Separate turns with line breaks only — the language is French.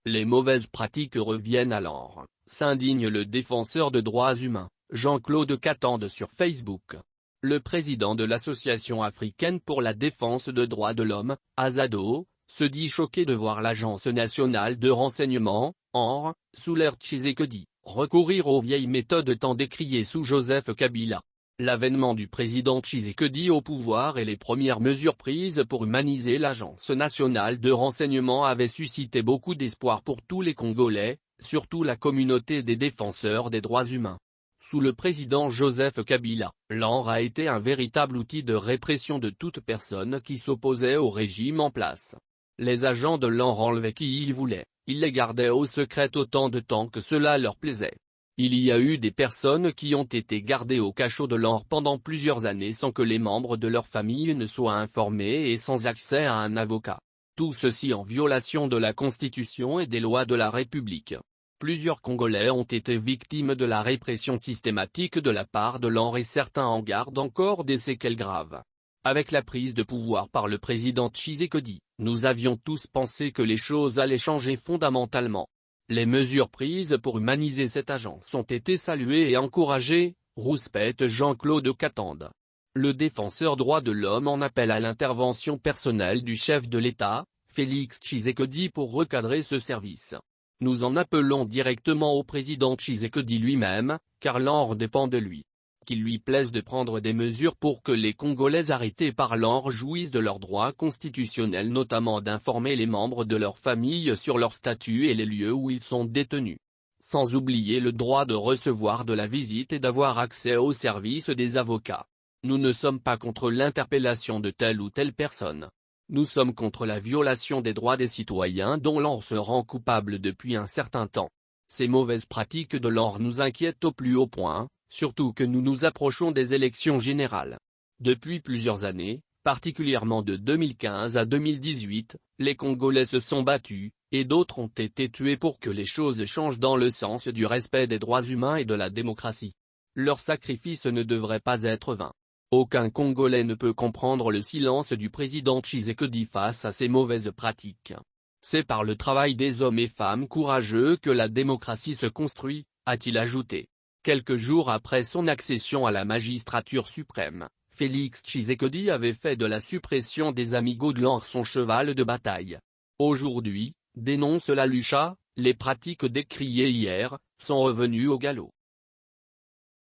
Les mauvaises pratiques reviennent alors, s'indigne le défenseur de droits humains, Jean-Claude Katende sur Facebook. Le président de l'Association africaine pour la défense des droits de l'homme, Azado, se dit choqué de voir l'Agence nationale de renseignement, ANR, sous l'ère Tshisekedi, recourir aux vieilles méthodes tant décriées sous Joseph Kabila. L'avènement du président Tshisekedi au pouvoir et les premières mesures prises pour humaniser l'Agence nationale de renseignement avaient suscité beaucoup d'espoir pour tous les Congolais, surtout la communauté des défenseurs des droits humains. Sous le président Joseph Kabila, l'ANR a été un véritable outil de répression de toute personne qui s'opposait au régime en place. Les agents de l'ANR enlevaient qui ils voulaient, ils les gardaient au secret autant de temps que cela leur plaisait. Il y a eu des personnes qui ont été gardées au cachot de l'ANR pendant plusieurs années sans que les membres de leur famille ne soient informés et sans accès à un avocat. Tout ceci en violation de la Constitution et des lois de la République. Plusieurs Congolais ont été victimes de la répression systématique de la part de l'ANR et certains en gardent encore des séquelles graves. Avec la prise de pouvoir par le président Tshisekedi, nous avions tous pensé que les choses allaient changer fondamentalement. Les mesures prises pour humaniser cette agence ont été saluées et encouragées, rouspète Jean-Claude Katende. Le défenseur droits de l'homme en appelle à l'intervention personnelle du chef de l'État, Félix Tshisekedi pour recadrer ce service. Nous en appelons directement au président Tshisekedi lui-même, car l'ANR dépend de lui. Qu'il lui plaise de prendre des mesures pour que les Congolais arrêtés par l'ANR jouissent de leurs droits constitutionnels, notamment d'informer les membres de leur famille sur leur statut et les lieux où ils sont détenus. Sans oublier le droit de recevoir de la visite et d'avoir accès aux services des avocats. Nous ne sommes pas contre l'interpellation de telle ou telle personne. Nous sommes contre la violation des droits des citoyens dont l'ANR se rend coupable depuis un certain temps. Ces mauvaises pratiques de l'ANR nous inquiètent au plus haut point, surtout que nous nous approchons des élections générales. Depuis plusieurs années, particulièrement de 2015 à 2018, les Congolais se sont battus, et d'autres ont été tués pour que les choses changent dans le sens du respect des droits humains et de la démocratie. Leur sacrifice ne devrait pas être vain. Aucun Congolais ne peut comprendre le silence du président Tshisekedi face à ces mauvaises pratiques. C'est par le travail des hommes et femmes courageux que la démocratie se construit, a-t-il ajouté. Quelques jours après son accession à la magistrature suprême, Félix Tshisekedi avait fait de la suppression des amigos de l'ANR son cheval de bataille. Aujourd'hui, dénonce la Lucha, les pratiques décriées hier, sont revenues au galop.